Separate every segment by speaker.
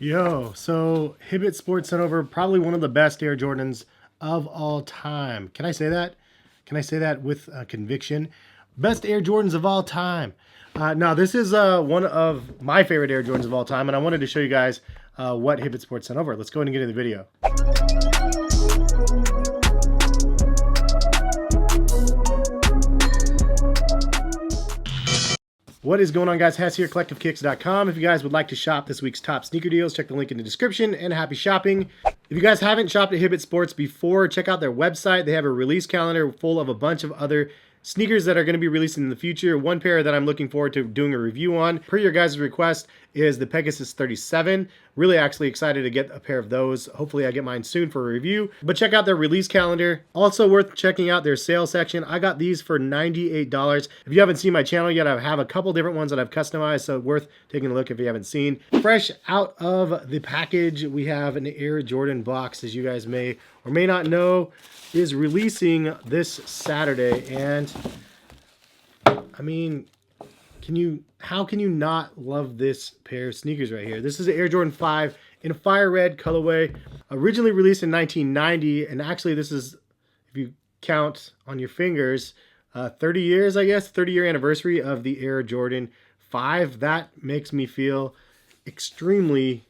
Speaker 1: Yo, so Hibbett Sports sent over probably one of the best Air Jordans of all time. Can I say that? Can I say that with conviction? Best Air Jordans of all time. No, this is one of my favorite Air Jordans of all time, and I wanted to show you guys what Hibbett Sports sent over. Let's go ahead and get into the video. What is going on, guys? Hess here, collectivekicks.com. If you guys would like to shop this week's top sneaker deals, check the link in the description, and happy shopping. If you guys haven't shopped at Hibbett Sports before, check out their website. They have a release calendar full of a bunch of other sneakers that are going to be released in the future. One pair that I'm looking forward to doing a review on, per your guys' request, is the Pegasus 37. Really actually excited to get a pair of those. Hopefully I get mine soon for a review. But check out their release calendar. Also worth checking out their sales section. I got these for $98. If you haven't seen my channel yet, I have a couple different ones that I've customized, so worth taking a look if you haven't seen. Fresh out of the package, we have an Air Jordan box, as you guys may or may not know, is releasing this Saturday. And I mean, how can you not love this pair of sneakers right here? This is an Air Jordan 5 in a fire red colorway, originally released in 1990, and actually this is, if you count on your fingers, 30 years, I guess, 30-year anniversary of the Air Jordan 5. That makes me feel extremely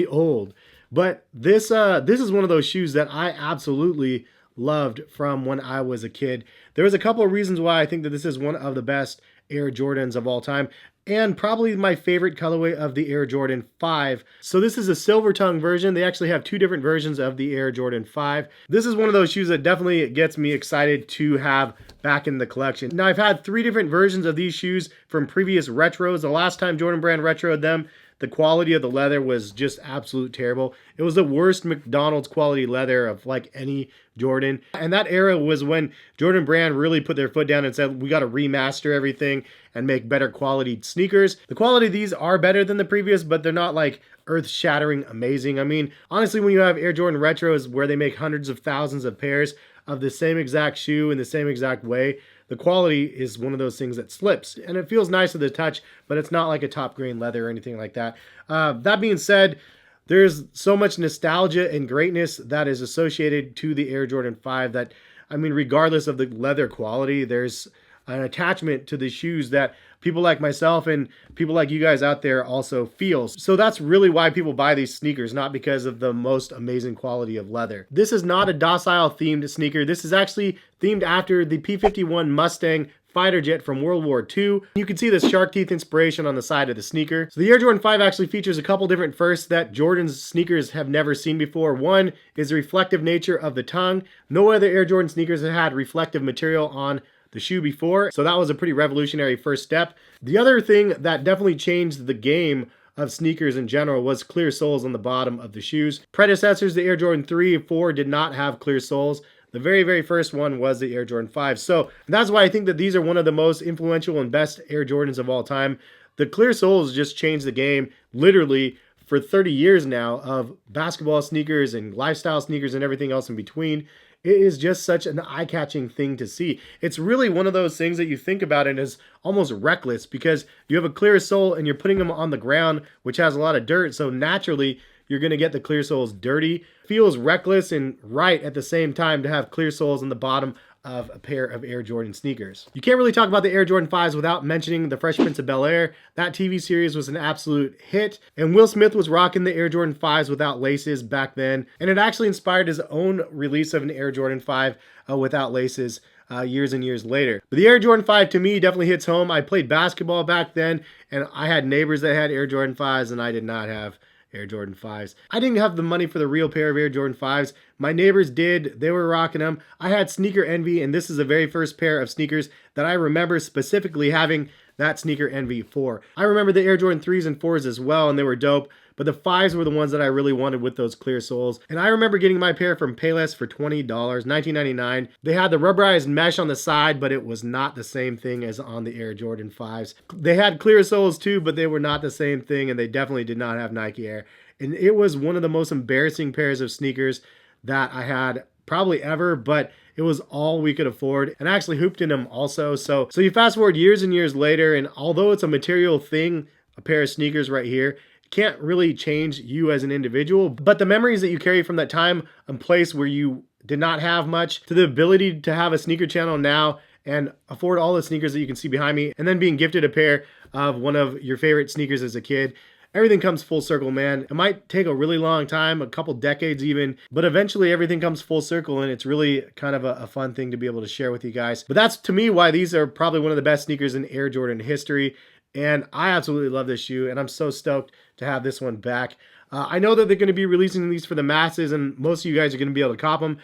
Speaker 1: old. But this is one of those shoes that I absolutely loved from when I was a kid. There was a couple of reasons why I think that this is one of the best Air Jordans of all time, and probably my favorite colorway of the Air Jordan 5. So this is a silver tongue version. They actually have two different versions of the Air Jordan 5. This is one of those shoes that definitely gets me excited to have back in the collection. Now, I've had three different versions of these shoes from previous retros. The last time Jordan Brand retroed them, the quality of the leather was just absolute terrible. It was the worst McDonald's quality leather of like any Jordan. And that era was when Jordan Brand really put their foot down and said, we got to remaster everything and make better quality sneakers. The quality of these are better than the previous, but they're not like earth-shattering amazing. I mean, honestly, when you have Air Jordan Retros where they make hundreds of thousands of pairs of the same exact shoe in the same exact way, the quality is one of those things that slips, and it feels nice to the touch, but it's not like a top grain leather or anything like that. That being said, there's so much nostalgia and greatness that is associated to the Air Jordan 5 that, I mean, regardless of the leather quality, there's an attachment to the shoes that people like myself and people like you guys out there also feel. So that's really why people buy these sneakers, not because of the most amazing quality of leather. This is not a docile themed sneaker. This is actually themed after the P-51 Mustang fighter jet from World War II. You can see the shark teeth inspiration on the side of the sneaker. So the Air Jordan 5 actually features a couple different firsts that Jordan's sneakers have never seen before. One is the reflective nature of the tongue. No other Air Jordan sneakers have had reflective material on the shoe before, so that was a pretty revolutionary first step. The other thing that definitely changed the game of sneakers in general was clear soles on the bottom of the shoes. Predecessors, the Air Jordan 3 and 4 did not have clear soles. The very first one was the Air Jordan 5. So that's why I think that these are one of the most influential and best Air Jordans of all time. The clear soles just changed the game literally for 30 years now of basketball sneakers and lifestyle sneakers and everything else in between. It is just such an eye-catching thing to see. It's really one of those things that you think about and is almost reckless because you have a clear sole and you're putting them on the ground, which has a lot of dirt. So naturally, you're going to get the clear soles dirty. Feels reckless and right at the same time to have clear soles on the bottom of a pair of Air Jordan sneakers. You can't really talk about the Air Jordan 5s without mentioning the Fresh Prince of Bel-Air. That TV series was an absolute hit, and Will Smith was rocking the Air Jordan 5s without laces back then, and it actually inspired his own release of an Air Jordan 5 without laces years and years later. But the Air Jordan 5 to me definitely hits home. I played basketball back then, and I had neighbors that had Air Jordan 5s, and I did not have Air Jordan 5s. I didn't have the money for the real pair of Air Jordan 5s. My neighbors did. They were rocking them. I had sneaker envy, and this is the very first pair of sneakers that I remember specifically having that sneaker envy for. I remember the Air Jordan 3s and 4s as well, and they were dope, but the 5s were the ones that I really wanted with those clear soles. And I remember getting my pair from Payless for $20, $19.99. They had the rubberized mesh on the side, but it was not the same thing as on the Air Jordan 5s. They had clear soles too, but they were not the same thing, and they definitely did not have Nike Air. And it was one of the most embarrassing pairs of sneakers that I had probably ever, but it was all we could afford, and I actually hooped in them also. So you fast forward years and years later, and although it's a material thing, a pair of sneakers right here, can't really change you as an individual, but the memories that you carry from that time and place where you did not have much to the ability to have a sneaker channel now and afford all the sneakers that you can see behind me, and then being gifted a pair of one of your favorite sneakers as a kid. Everything comes full circle, man. It might take a really long time, a couple decades even, but eventually everything comes full circle, and it's really kind of a fun thing to be able to share with you guys. But that's, to me, why these are probably one of the best sneakers in Air Jordan history, and I absolutely love this shoe, and I'm so stoked to have this one back. I know that they're going to be releasing these for the masses, and most of you guys are going to be able to cop them.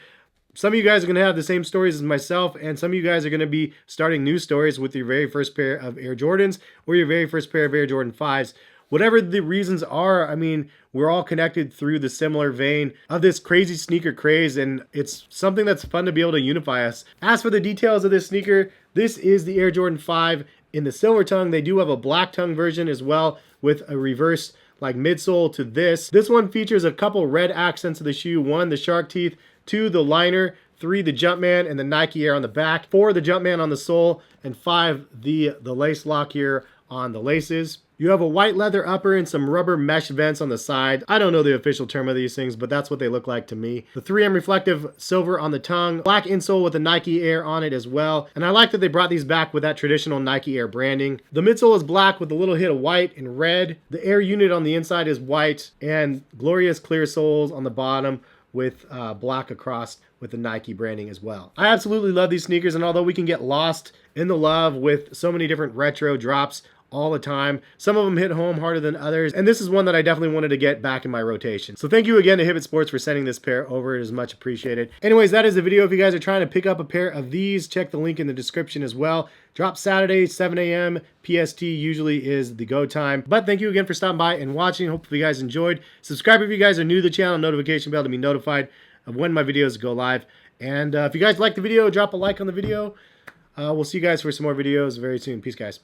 Speaker 1: Some of you guys are going to have the same stories as myself, and some of you guys are going to be starting new stories with your very first pair of Air Jordans or your very first pair of Air Jordan 5s. Whatever the reasons are, I mean, we're all connected through the similar vein of this crazy sneaker craze, and it's something that's fun to be able to unify us. As for the details of this sneaker, this is the Air Jordan 5 in the silver tongue. They do have a black tongue version as well with a reverse like midsole to this. This one features a couple red accents of the shoe. 1, the shark teeth. 2, the liner. 3, the Jumpman and the Nike Air on the back. 4, the Jumpman on the sole. And 5, the lace lock here on the laces. You have a white leather upper and some rubber mesh vents on the side. I don't know the official term of these things, but that's what they look like to me. The 3M reflective silver on the tongue, black insole with the Nike Air on it as well. And I like that they brought these back with that traditional Nike Air branding. The midsole is black with a little hit of white and red. The Air unit on the inside is white, and glorious clear soles on the bottom with black across with the Nike branding as well. I absolutely love these sneakers, and although we can get lost in the love with so many different retro drops all the time, some of them hit home harder than others, and this is one that I definitely wanted to get back in my rotation. So thank you again to Hibbett Sports for sending this pair over. It is much appreciated. Anyways, that is the video. If you guys are trying to pick up a pair of these, check the link in the description as well. Drop Saturday, 7 a.m. PST usually is the go time. But thank you again for stopping by and watching. Hopefully you guys enjoyed. Subscribe if you guys are new to the channel, notification bell to be notified of when my videos go live. And if you guys like the video, drop a like on the video. We'll see you guys for some more videos very soon. Peace, guys.